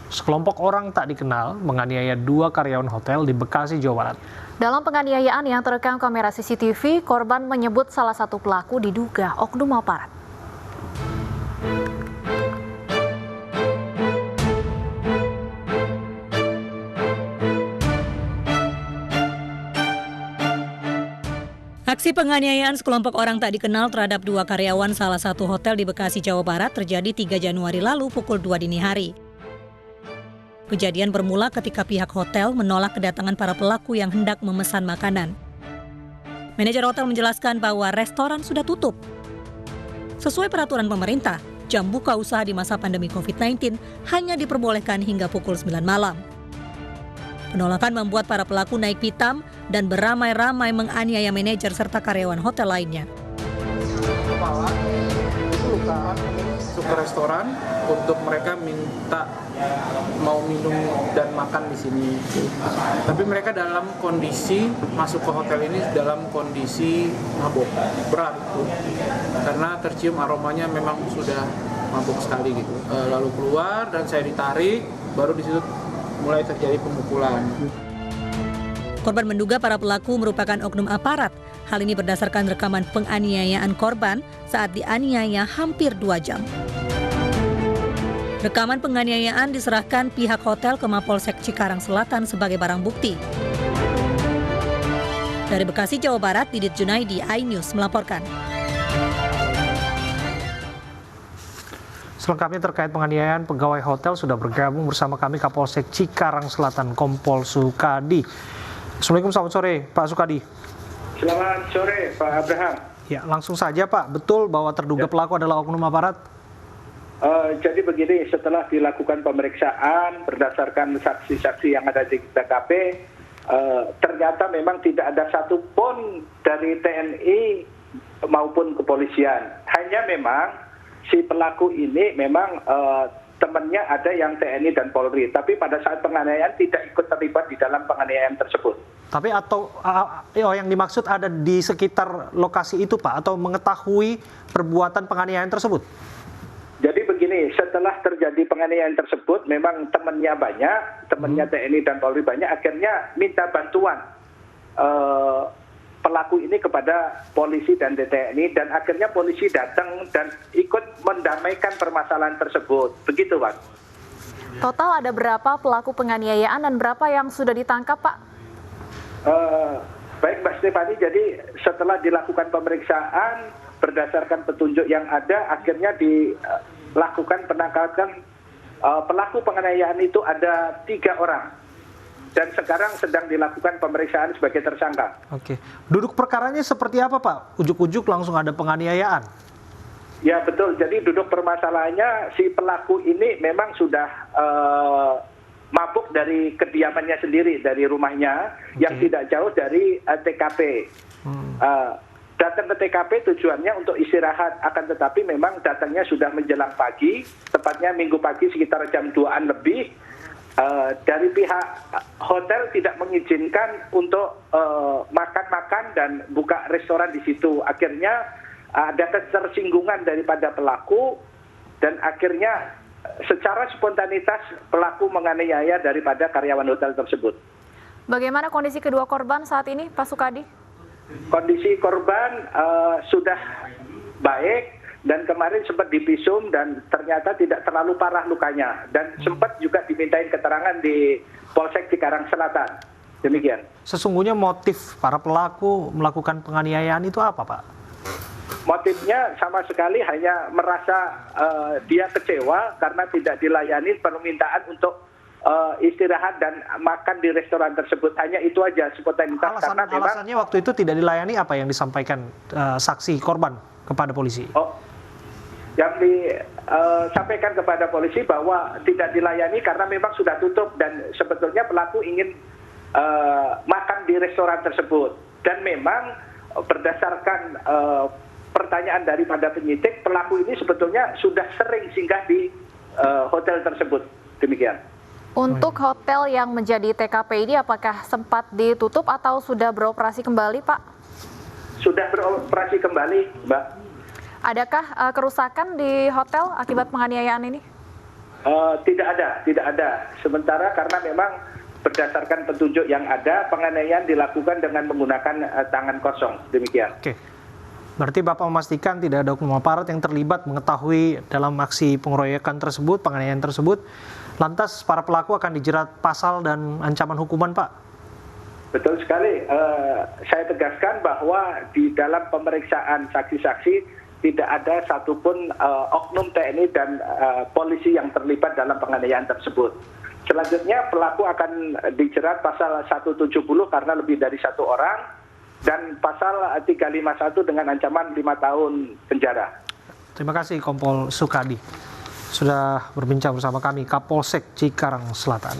Sekelompok orang tak dikenal menganiaya 2 karyawan hotel di Bekasi, Jawa Barat. Dalam penganiayaan yang terekam kamera CCTV, korban menyebut salah satu pelaku diduga oknum aparat. Aksi penganiayaan sekelompok orang tak dikenal terhadap 2 karyawan salah satu hotel di Bekasi, Jawa Barat terjadi 3 Januari lalu pukul 2 dini hari. Kejadian bermula ketika pihak hotel menolak kedatangan para pelaku yang hendak memesan makanan. Manajer hotel menjelaskan bahwa restoran sudah tutup. Sesuai peraturan pemerintah, jam buka usaha di masa pandemi COVID-19 hanya diperbolehkan hingga pukul 9 malam. Penolakan membuat para pelaku naik pitam dan beramai-ramai menganiaya manajer serta karyawan hotel lainnya. Kepala itu luka masuk ke restoran untuk mereka minta mau minum dan makan di sini. Tapi mereka dalam kondisi masuk ke hotel ini dalam kondisi mabuk berat itu. Karena tercium aromanya memang sudah mabuk sekali gitu. Lalu keluar dan saya ditarik, baru di situ mulai terjadi pemukulan. Korban menduga para pelaku merupakan oknum aparat. Hal ini berdasarkan rekaman penganiayaan korban saat dianiaya hampir 2 jam. Rekaman penganiayaan diserahkan pihak hotel ke Mapolsek Cikarang Selatan sebagai barang bukti. Dari Bekasi, Jawa Barat, Didit Junaidi, iNews melaporkan. Selengkapnya terkait penganiayaan pegawai hotel sudah bergabung bersama kami Kapolsek Cikarang Selatan Kompol Sukadi. Assalamualaikum, selamat sore Pak Sukadi. Selamat sore Pak Abraham. Ya, langsung saja Pak, betul bahwa terduga pelaku adalah oknum aparat? Jadi begini, setelah dilakukan pemeriksaan berdasarkan saksi-saksi yang ada di TKP, ternyata memang tidak ada satupun dari TNI maupun kepolisian. Hanya memang si pelaku ini memang temannya ada yang TNI dan Polri, tapi pada saat penganiayaan tidak ikut terlibat di dalam penganiayaan tersebut. Tapi yang dimaksud ada di sekitar lokasi itu Pak, atau mengetahui perbuatan penganiayaan tersebut? Jadi begini, setelah terjadi penganiayaan tersebut, memang temannya banyak, temannya TNI dan Polri banyak, akhirnya minta bantuan pelaku ini kepada polisi dan TNI, dan akhirnya polisi datang dan ikut mendamaikan permasalahan tersebut. Begitu, Pak. Total ada berapa pelaku penganiayaan dan berapa yang sudah ditangkap, Pak? Baik, Mbak Stefani, jadi setelah dilakukan pemeriksaan, berdasarkan petunjuk yang ada, akhirnya dilakukan penangkapan pelaku penganiayaan itu ada 3 orang. Dan sekarang sedang dilakukan pemeriksaan sebagai tersangka. Oke. Duduk perkaranya seperti apa Pak? Ujuk-ujuk langsung ada penganiayaan? Ya betul, jadi duduk permasalahannya si pelaku ini memang sudah mabuk dari kediamannya sendiri, dari rumahnya yang tidak jauh dari TKP. Datang ke TKP tujuannya untuk istirahat, akan tetapi memang datangnya sudah menjelang pagi, tepatnya minggu pagi sekitar jam 2-an lebih. Dari pihak hotel tidak mengizinkan untuk makan-makan dan buka restoran di situ. Akhirnya ada ketersinggungan daripada pelaku dan akhirnya secara spontanitas pelaku menganiaya daripada karyawan hotel tersebut. Bagaimana kondisi kedua korban saat ini, Pak Sukadi? Kondisi korban sudah baik. Dan kemarin sempat divisum dan ternyata tidak terlalu parah lukanya. Dan sempat juga dimintain keterangan di Polsek Cikarang Selatan. Demikian. Sesungguhnya motif para pelaku melakukan penganiayaan itu apa Pak? Motifnya sama sekali hanya merasa dia kecewa karena tidak dilayani permintaan untuk istirahat dan makan di restoran tersebut. Hanya itu aja spontanitas. Alasannya waktu itu tidak dilayani apa yang disampaikan saksi korban kepada polisi? Yang disampaikan kepada polisi bahwa tidak dilayani karena memang sudah tutup dan sebetulnya pelaku ingin makan di restoran tersebut. Dan memang berdasarkan pertanyaan daripada penyidik, pelaku ini sebetulnya sudah sering singgah di hotel tersebut. Demikian. Untuk hotel yang menjadi TKP ini apakah sempat ditutup atau sudah beroperasi kembali, Pak? Sudah beroperasi kembali, Mbak. Adakah kerusakan di hotel akibat penganiayaan ini? Tidak ada. Sementara karena memang berdasarkan petunjuk yang ada, penganiayaan dilakukan dengan menggunakan tangan kosong. Demikian. Oke. Berarti Bapak memastikan tidak ada oknum aparat yang terlibat mengetahui dalam aksi pengeroyokan tersebut, penganiayaan tersebut. Lantas para pelaku akan dijerat pasal dan ancaman hukuman, Pak? Betul sekali. Saya tegaskan bahwa di dalam pemeriksaan saksi-saksi tidak ada satupun oknum TNI dan polisi yang terlibat dalam penganiayaan tersebut. Selanjutnya pelaku akan dijerat pasal 170 karena lebih dari satu orang dan pasal 351 dengan ancaman 5 tahun penjara. Terima kasih Kompol Sukadi sudah berbincang bersama kami, Kapolsek Cikarang Selatan.